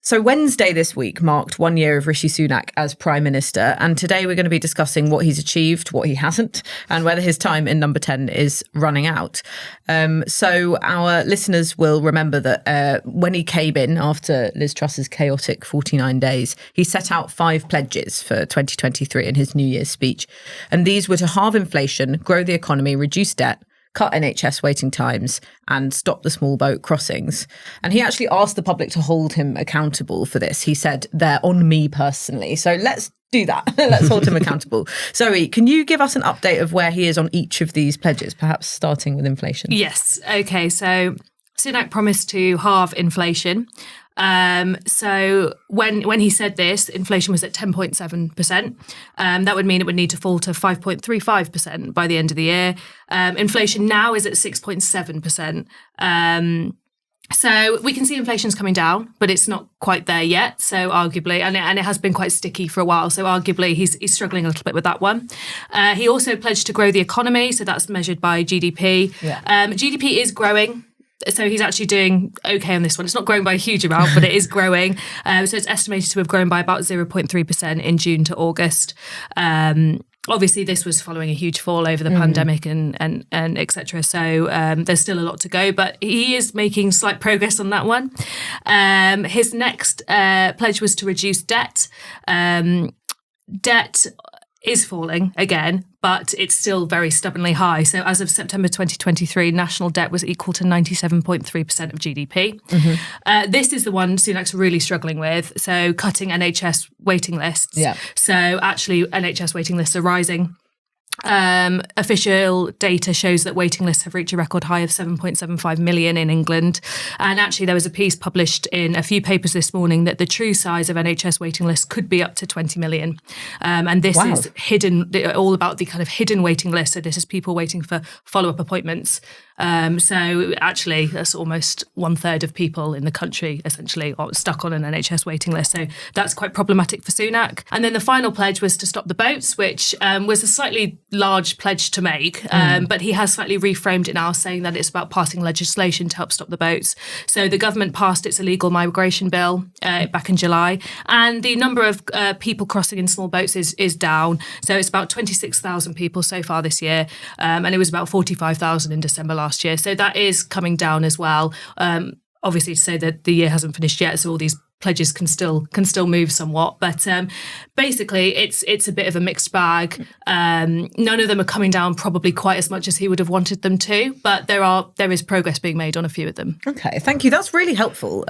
So Wednesday this week marked 1 year of Rishi Sunak as Prime Minister, and today we're going to be discussing what he's achieved, what he hasn't, and whether his time in number 10 is running out. So our listeners will remember that when he came in after Liz Truss's chaotic 49 days, he set out 5 pledges for 2023 in his New Year's speech. And these were to halve inflation, grow the economy, reduce debt, cut NHS waiting times and stop the small boat crossings. And he actually asked the public to hold him accountable for this. He said, they're on me personally. So let's do that. Let's hold him accountable. Zoe, can you give us an update of where he is on each of these pledges, perhaps starting with inflation? Yes. OK, so Sunak promised to halve inflation. So when he said this, inflation was at 10.7%. That would mean it would need to fall to 5.35% by the end of the year. Inflation now is at 6.7%. So we can see inflation's coming down, but it's not quite there yet. So arguably, and it has been quite sticky for a while. So arguably, he's struggling a little bit with that one. He also pledged to grow the economy. So that's measured by GDP. Yeah. GDP is growing. So he's actually doing okay on this one. It's not growing by a huge amount, but it is growing. So it's estimated to have grown by about 0.3% in June to August. Obviously, this was following a huge fall over the pandemic and et cetera. So there's still a lot to go, but he is making slight progress on that one. His next pledge was to reduce debt. Debt is falling again, but it's still very stubbornly high. So as of September 2023, national debt was equal to 97.3% of GDP. Mm-hmm. This is the one Sunak's really struggling with. So cutting NHS waiting lists. Yeah. So actually NHS waiting lists are rising. Official data shows that waiting lists have reached a record high of 7.75 million in England. And actually there was a piece published in a few papers this morning that the true size of NHS waiting lists could be up to 20 million. And this is hidden, all about the kind of hidden waiting list. So this is people waiting for follow-up appointments. So actually that's almost 1/3 of people in the country essentially are stuck on an NHS waiting list. So that's quite problematic for Sunak. And then the final pledge was to stop the boats, which was a slightly large pledge to make, but he has slightly reframed it now, saying that it's about passing legislation to help stop the boats. So the government passed its illegal migration bill back in July, and the number of people crossing in small boats is down. So it's about 26,000 people so far this year, and it was about 45,000 in December last year. So that is coming down as well. Obviously, to say that the year hasn't finished yet, so all these pledges can still move somewhat, but basically it's a bit of a mixed bag. None of them are coming down probably quite as much as he would have wanted them to, but there is progress being made on a few of them. Okay, thank you. That's really helpful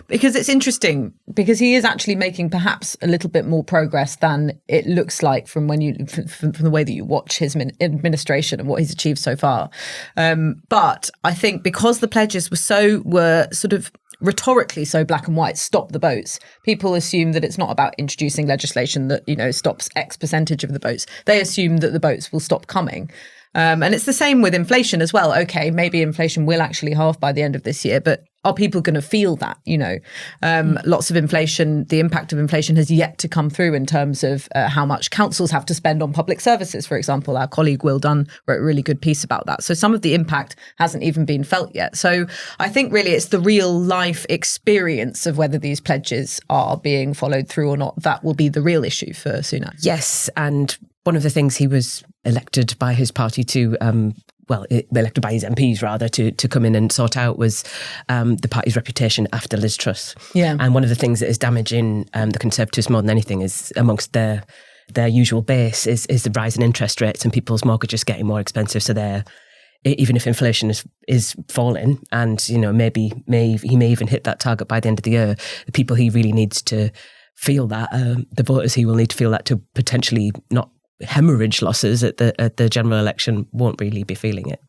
because it's interesting because he is actually making perhaps a little bit more progress than it looks like from the way that you watch his administration and what he's achieved so far. But I think because the pledges were sort of rhetorically so black and white, stop the boats, people assume that it's not about introducing legislation that, stops X percentage of the boats. They assume that the boats will stop coming. And it's the same with inflation as well. Okay, maybe inflation will actually halve by the end of this year, but are people going to feel that? Lots of inflation, the impact of inflation has yet to come through in terms of how much councils have to spend on public services, for example. Our colleague Will Dunn wrote a really good piece about that. So some of the impact hasn't even been felt yet. So I think really it's the real life experience of whether these pledges are being followed through or not. That will be the real issue for Sunak. Yes, and one of the things he was elected by his party to elected by his MPs rather to come in and sort out was the party's reputation after Liz Truss. Yeah. And one of the things that is damaging the Conservatives more than anything is amongst their usual base is the rise in interest rates and people's mortgages getting more expensive. So even if inflation is falling and, maybe he may even hit that target by the end of the year, the people he really needs to feel that, the voters he will need to feel that to potentially not hemorrhage losses at the general election won't really be feeling it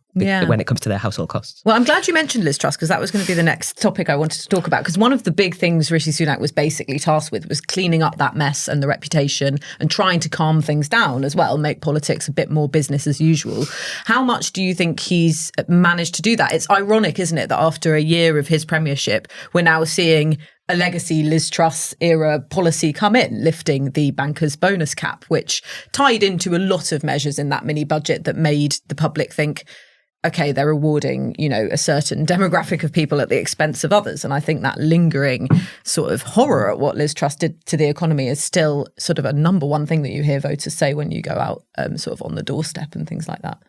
when it comes to their household costs. Well, I'm glad you mentioned Liz Truss because that was going to be the next topic I wanted to talk about, because one of the big things Rishi Sunak was basically tasked with was cleaning up that mess and the reputation and trying to calm things down as well, make politics a bit more business as usual. How much do you think he's managed to do that? It's ironic, isn't it, that after a year of his premiership, we're now seeing a legacy Liz Truss era policy come in, lifting the bankers' bonus cap, which tied into a lot of measures in that mini budget that made the public think, okay, they're rewarding, a certain demographic of people at the expense of others. And I think that lingering sort of horror at what Liz Truss did to the economy is still sort of a number one thing that you hear voters say when you go out sort of on the doorstep and things like that.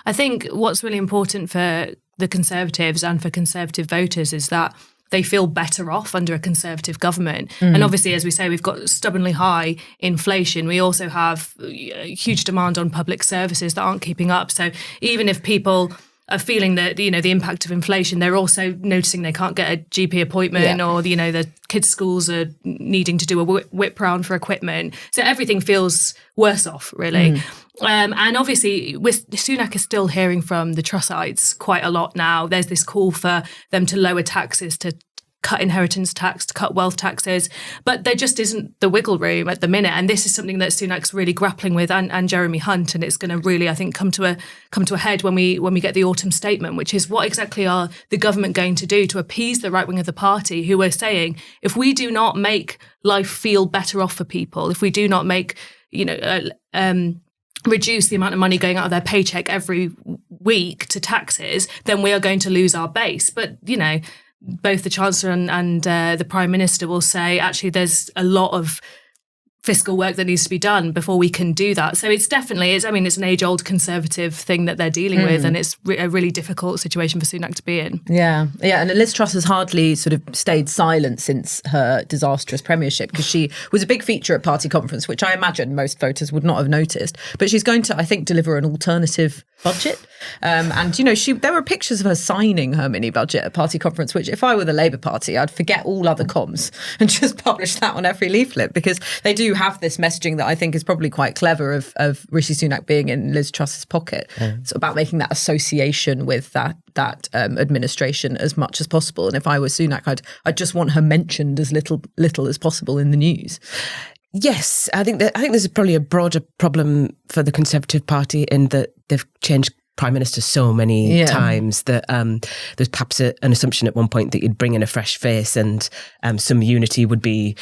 I think what's really important for the Conservatives and for Conservative voters is that they feel better off under a Conservative government. And obviously, as we say, we've got stubbornly high inflation. We also have huge demand on public services that aren't keeping up. So even if people are feeling that, the impact of inflation, they're also noticing they can't get a GP appointment or, the kids' schools are needing to do a whip round for equipment. So everything feels worse off, really. And obviously, Sunak is still hearing from the Trussites quite a lot now. There's this call for them to lower taxes, to cut inheritance tax, to cut wealth taxes, but there just isn't the wiggle room at the minute. And this is something that Sunak's really grappling with, and Jeremy Hunt, and it's going to really, I think, come to a head when we get the autumn statement, which is what exactly are the government going to do to appease the right wing of the party, who are saying, if we do not make life feel better off for people, if we do not make, reduce the amount of money going out of their paycheck every week to taxes, then we are going to lose our base. But, both the Chancellor and the Prime Minister will say, actually, there's a lot of fiscal work that needs to be done before we can do that. So it's an age-old Conservative thing that they're dealing with, and it's a really difficult situation for Sunak to be in. Yeah. And Liz Truss has hardly sort of stayed silent since her disastrous premiership, because she was a big feature at party conference, which I imagine most voters would not have noticed. But she's going to, I think, deliver an alternative budget. And, there were pictures of her signing her mini budget at party conference, which if I were the Labour Party, I'd forget all other comms and just publish that on every leaflet, because they do have this messaging that I think is probably quite clever of Rishi Sunak being in Liz Truss's pocket. It's about making that association with that administration as much as possible. And if I were Sunak, I'd just want her mentioned as little as possible in the news. Yes, I think there's probably a broader problem for the Conservative Party in that they've changed Prime Minister so many times that there's perhaps an assumption at one point that you'd bring in a fresh face and some unity would be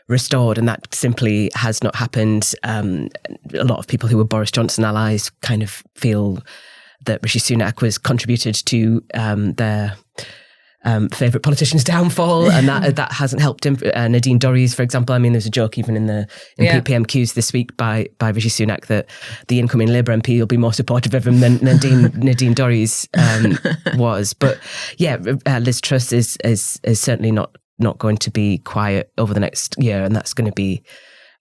restored, and that simply has not happened. A lot of people who were Boris Johnson allies kind of feel that Rishi Sunak was contributed to their favourite politician's downfall, and that hasn't helped him. Nadine Dorries, for example, there's a joke even in PPMQs this week by Rishi Sunak that the incoming Labour MP will be more supportive of him than Nadine Dorries was. But Liz Truss is certainly not going to be quiet over the next year, and that's going to be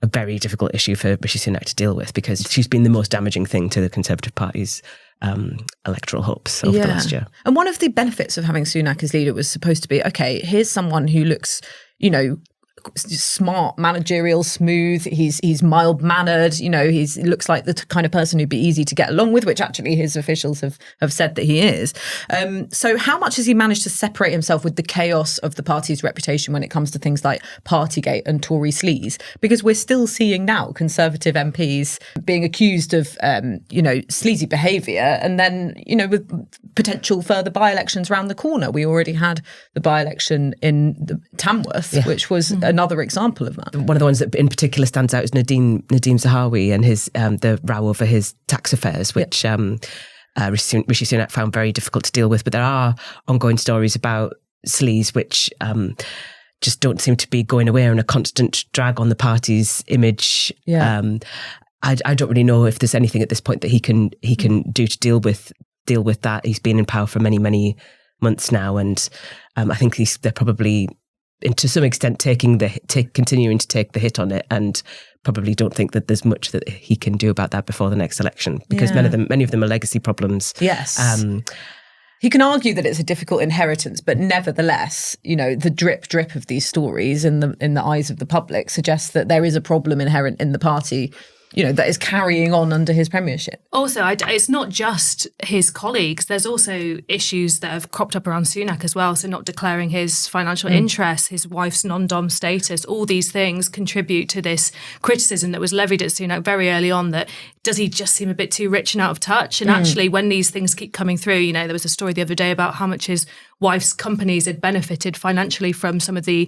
a very difficult issue for Rishi Sunak to deal with, because she's been the most damaging thing to the Conservative Party's electoral hopes over the last year. And one of the benefits of having Sunak as leader was supposed to be, okay, here's someone who looks, smart, managerial, smooth. He's mild-mannered. He looks like the kind of person who'd be easy to get along with, which actually his officials have said that he is. So how much has he managed to separate himself with the chaos of the party's reputation when it comes to things like Partygate and Tory sleaze? Because we're still seeing now Conservative MPs being accused of, sleazy behaviour, and then, with potential further by-elections around the corner. We already had the by-election in Tamworth, which was another example of that. One of the ones that in particular stands out is Nadeem Zahawi and his the row over his tax affairs, which Rishi Sunak found very difficult to deal with. But there are ongoing stories about sleaze which just don't seem to be going away, and a constant drag on the party's image. I don't really know if there's anything at this point that he can do to deal with that. He's been in power for many months now, and I think they're probably, to some extent, continuing to take the hit on it, and probably don't think that there's much that he can do about that before the next election, because many of them are legacy problems. Yes. He can argue that it's a difficult inheritance, but nevertheless, the drip of these stories in the eyes of the public suggests that there is a problem inherent in the party, that is carrying on under his premiership. Also, it's not just his colleagues. There's also issues that have cropped up around Sunak as well. So not declaring his financial interests, his wife's non-dom status, all these things contribute to this criticism that was levied at Sunak very early on, that does he just seem a bit too rich and out of touch? And actually, when these things keep coming through, there was a story the other day about how much his wife's companies had benefited financially from some of the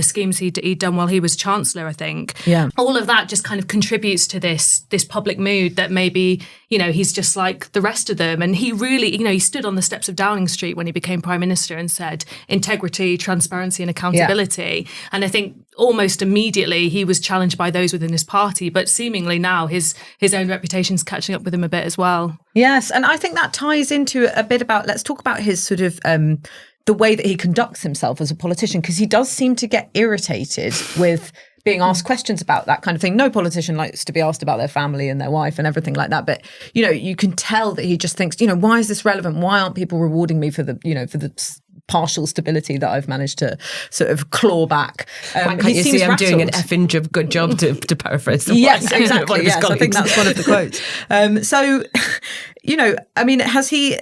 schemes he'd done while he was Chancellor, I think. Yeah. All of that just kind of contributes to this public mood that maybe he's just like the rest of them. And he really, he stood on the steps of Downing Street when he became Prime Minister and said integrity, transparency and accountability. Yeah. And I think almost immediately he was challenged by those within his party, but seemingly now his own reputation's catching up with him a bit as well. Yes, and I think that ties into a bit about, let's talk about his sort of the way that he conducts himself as a politician, because he does seem to get irritated with being asked questions about that kind of thing. No politician likes to be asked about their family and their wife and everything like that. But, you can tell that he just thinks, why is this relevant? Why aren't people rewarding me for the partial stability that I've managed to sort of claw back? Why can't you see I'm doing an effing good job to paraphrase the Yes, exactly. Yes, I think that's one of the quotes. Has he...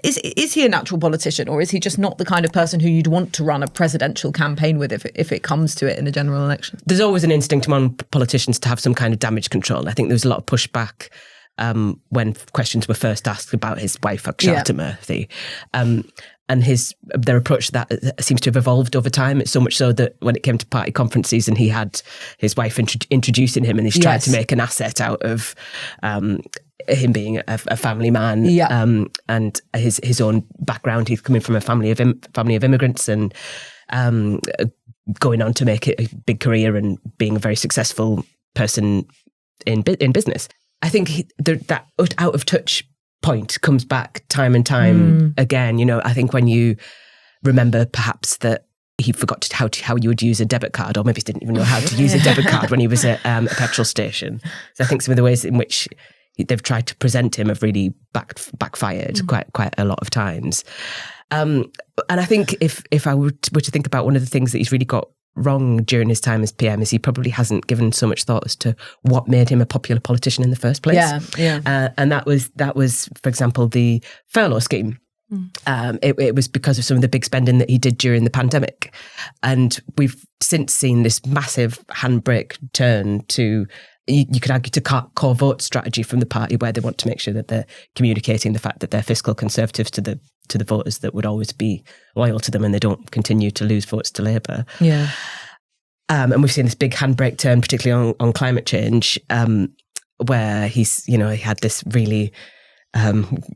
Is he a natural politician, or is he just not the kind of person who you'd want to run a presidential campaign with if it comes to it in a general election? There's always an instinct among politicians to have some kind of damage control. I think there was a lot of pushback when questions were first asked about his wife, Akshata Murthy. And their approach to that seems to have evolved over time. It's so much so that when it came to party conferences and he had his wife introducing him, and he's tried to make an asset out of him being a family man, and his own background. He's coming from a family of immigrants, and going on to make it a big career and being a very successful person in business. I think that out of touch point comes back time and time again. I think when you remember perhaps that he forgot how you would use a debit card, or maybe he didn't even know how to use a debit card when he was at a petrol station. So I think some of the ways in which they've tried to present him have really backfired quite a lot of times. And I think if I were to think about one of the things that he's really got wrong during his time as PM is he probably hasn't given so much thought as to what made him a popular politician in the first place. And that was, for example, the furlough scheme. It was because of some of the big spending that he did during the pandemic. And we've since seen this massive handbrake turn to, you could argue, to core vote strategy from the party, where they want to make sure that they're communicating the fact that they're fiscal conservatives to the voters that would always be loyal to them, and they don't continue to lose votes to Labour. Yeah. And we've seen this big handbrake turn, particularly on climate change, where he had this really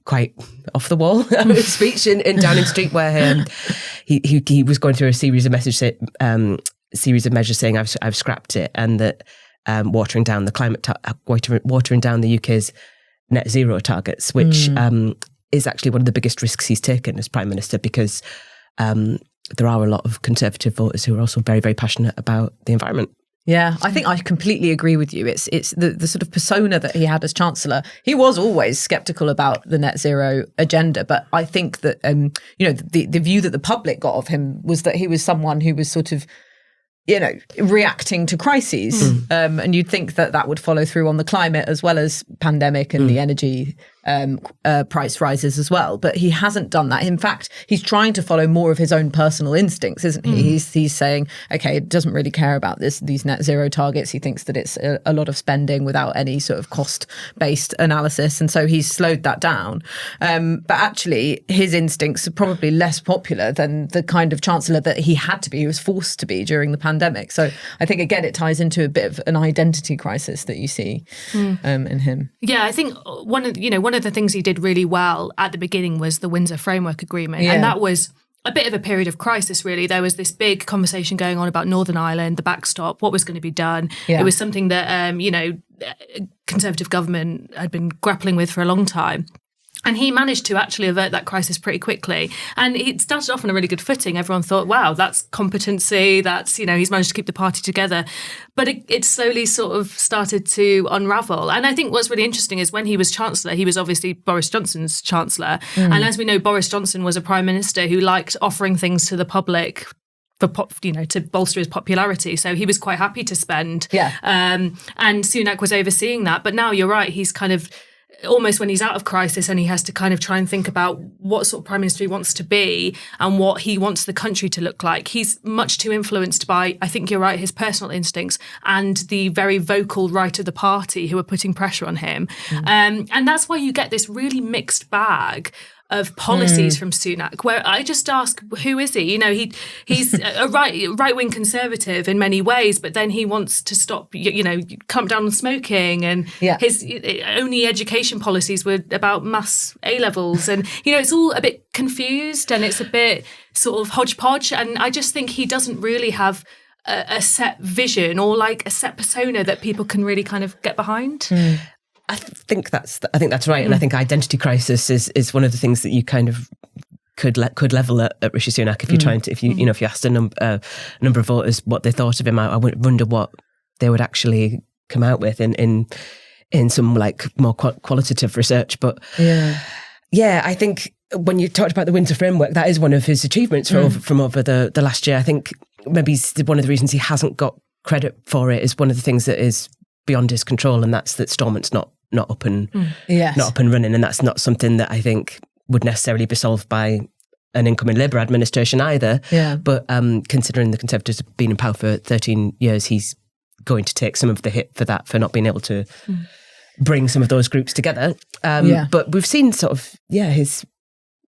quite off the wall speech in Downing Street, where he was going through a series of measures saying I've scrapped it, and that watering down the UK's net zero targets, which is actually one of the biggest risks he's taken as Prime Minister, because there are a lot of Conservative voters who are also very, very passionate about the environment. Yeah, I think I completely agree with you. It's the sort of persona that he had as Chancellor. He was always sceptical about the net zero agenda, but I think that the view that the public got of him was that he was someone who was sort of reacting to crises. And you'd think that would follow through on the climate as well as pandemic and the energy price rises as well. But he hasn't done that. In fact, he's trying to follow more of his own personal instincts, isn't he? He's saying, okay, it doesn't really care about these net zero targets. He thinks that it's a lot of spending without any sort of cost-based analysis. And so he's slowed that down. But actually, his instincts are probably less popular than the kind of Chancellor that he had to be, he was forced to be during the pandemic. So I think, again, it ties into a bit of an identity crisis that you see in him. Yeah, I think one of the things he did really well at the beginning was the Windsor Framework Agreement. And that was a bit of a period of crisis, really. There was this big conversation going on about Northern Ireland, the backstop, what was going to be done. It was something that, Conservative government had been grappling with for a long time. And he managed to actually avert that crisis pretty quickly. And it started off on a really good footing. Everyone thought, wow, that's competency. That's, he's managed to keep the party together. But it slowly sort of started to unravel. And I think what's really interesting is when he was Chancellor, he was obviously Boris Johnson's Chancellor. And as we know, Boris Johnson was a Prime Minister who liked offering things to the public to bolster his popularity. So he was quite happy to spend. And Sunak was overseeing that. But now you're right, he's kind of almost when he's out of crisis and he has to kind of try and think about what sort of Prime Minister he wants to be and what he wants the country to look like. He's much too influenced by, I think you're right, his personal instincts and the very vocal right of the party who are putting pressure on him. And that's why you get this really mixed bag of policies from Sunak, where I just ask, who is he? You know, he's a right-wing conservative in many ways, but then he wants to stop, you know, clamp down on smoking, and his only education policies were about maths A-levels, and, you know, it's all a bit confused and it's a bit sort of hodgepodge, and I just think he doesn't really have a set vision or like a set persona that people can really kind of get behind. I think that's right, and I think identity crisis is one of the things that you kind of could level at Rishi Sunak if you're trying to, if you asked a number of voters what they thought of him. I would wonder what they would actually come out with in some like more qualitative research. But I think when you talked about the Windsor Framework, that is one of his achievements from over the last year. I think maybe one of the reasons he hasn't got credit for it is one of the things that is beyond his control, and that's that Stormont's not up and running, and that's not something that I think would necessarily be solved by an incoming Labour administration either. But considering the Conservatives have been in power for 13 years, he's going to take some of the hit for that, for not being able to bring some of those groups together. But we've seen sort of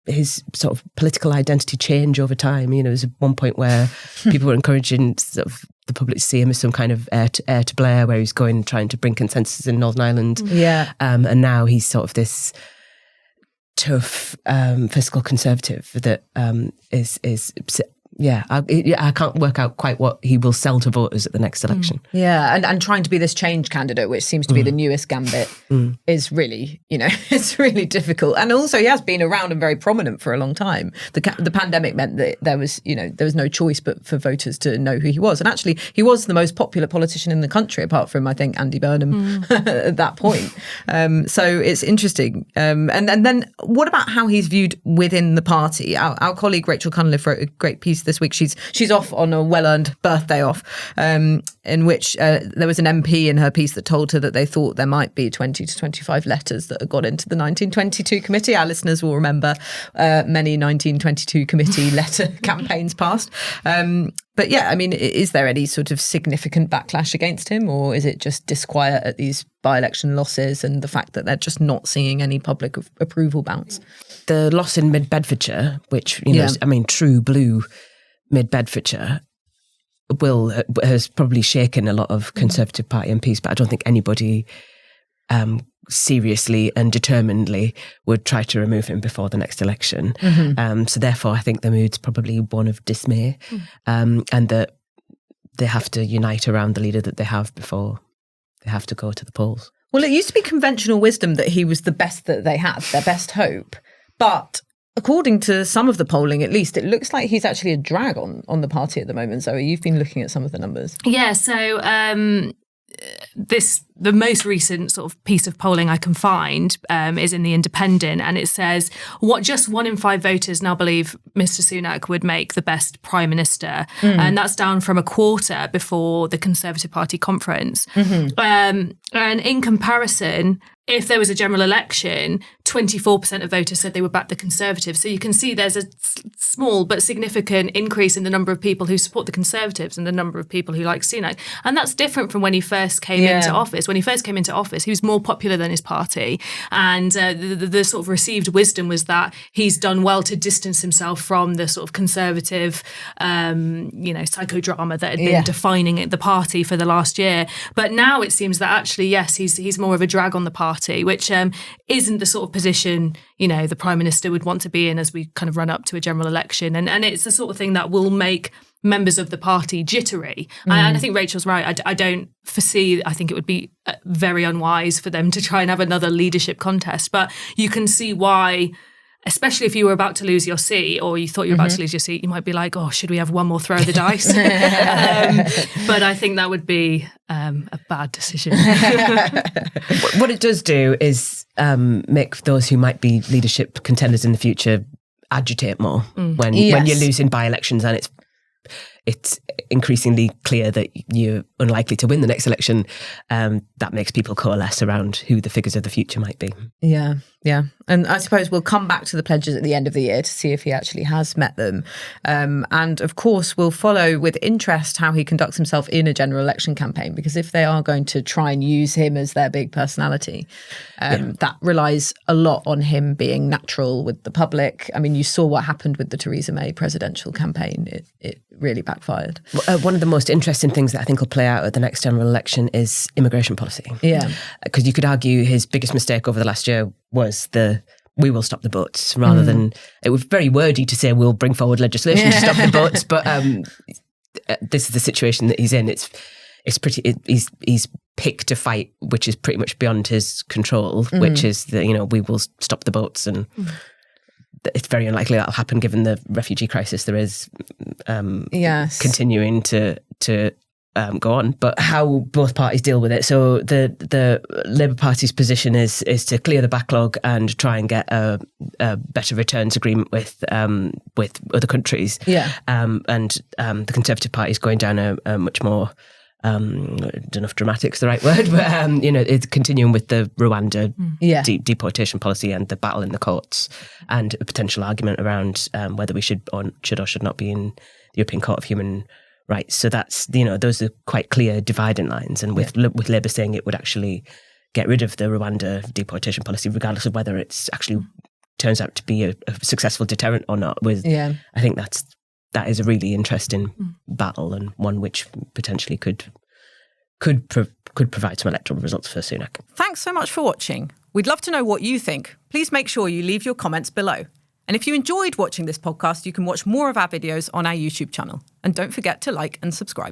his sort of political identity change over time. You know, there's one point where people were encouraging sort of the public to see him as some kind of heir to Blair, where he's going trying to bring consensus in Northern Ireland. And now he's sort of this tough fiscal conservative that I can't work out quite what he will sell to voters at the next election. And trying to be this change candidate, which seems to be the newest gambit, is really, you know, it's really difficult. And also he has been around and very prominent for a long time. The pandemic meant that there was no choice but for voters to know who he was. And actually he was the most popular politician in the country, apart from, I think, Andy Burnham at that point. So it's interesting. And then what about how he's viewed within the party? Our colleague Rachel Cunliffe wrote a great piece this week. She's off on a well-earned birthday off, in which there was an MP in her piece that told her that they thought there might be 20 to 25 letters that had got into the 1922 committee. Our listeners will remember many 1922 committee letter campaigns past. But yeah, I mean, is there any sort of significant backlash against him, or is it just disquiet at these by-election losses and the fact that they're just not seeing any public approval bounce? The loss in Mid-Bedfordshire, which, you know, I mean, true blue Mid-Bedfordshire, has probably shaken a lot of Conservative Party MPs, but I don't think anybody seriously and determinedly would try to remove him before the next election. So therefore, I think the mood's probably one of dismay, and that they have to unite around the leader that they have before they have to go to the polls. Well, it used to be conventional wisdom that he was the best that they had, their best hope. But according to some of the polling, at least, it looks like he's actually a drag on the party at the moment. So you've been looking at some of the numbers. Yeah, so the most recent sort of piece of polling I can find is in The Independent, and it says just 1 in 5 voters now believe Mr. Sunak would make the best Prime Minister, and that's down from a quarter before the Conservative Party conference. And in comparison, if there was a general election, 24% of voters said they would back the Conservatives. So you can see there's a small but significant increase in the number of people who support the Conservatives and the number of people who like Sunak. And that's different from when he first came into office. When he first came into office, he was more popular than his party. And the sort of received wisdom was that he's done well to distance himself from the sort of Conservative, psychodrama that had been defining the party for the last year. But now it seems that actually, yes, he's more of a drag on the party, which isn't the sort of position, you know, the Prime Minister would want to be in as we kind of run up to a general election. And it's the sort of thing that will make members of the party jittery. And I think Rachel's right. I don't foresee, I think it would be very unwise for them to try and have another leadership contest. But you can see why, especially if you were about to lose your seat or you thought you were about to lose your seat, you might be like, oh, should we have one more throw of the dice? But I think that would be a bad decision. What it does do is make those who might be leadership contenders in the future agitate more when you're losing by-elections and it's increasingly clear that you're unlikely to win the next election. That makes people coalesce around who the figures of the future might be. Yeah. And I suppose we'll come back to the pledges at the end of the year to see if he actually has met them. And of course, we'll follow with interest how he conducts himself in a general election campaign, because if they are going to try and use him as their big personality, that relies a lot on him being natural with the public. I mean, you saw what happened with the Theresa May presidential campaign. It really backfired. One of the most interesting things that I think will play out at the next general election is immigration policy. Yeah. Because you could argue his biggest mistake over the last year was we will stop the boats, rather than, it was very wordy to say we'll bring forward legislation to stop the boats, but this is the situation that he's in. He's picked a fight which is pretty much beyond his control, which is that, we will stop the boats, and it's very unlikely that'll happen given the refugee crisis there is continuing to go on. But how both parties deal with it. So the Labour Party's position is to clear the backlog and try and get a better returns agreement with other countries. Yeah. And the Conservative Party is going down a much more, I don't know if dramatic's the right word, but it's continuing with the Rwanda deportation policy and the battle in the courts, and a potential argument around whether we should or should not be in the European Court of Human Rights. So that's, those are quite clear dividing lines. And with Labour saying it would actually get rid of the Rwanda deportation policy, regardless of whether it's actually turns out to be a successful deterrent or not. I think that is a really interesting battle, and one which potentially could provide some electoral results for Sunak. Thanks so much for watching. We'd love to know what you think. Please make sure you leave your comments below. And if you enjoyed watching this podcast, you can watch more of our videos on our YouTube channel. And don't forget to like and subscribe.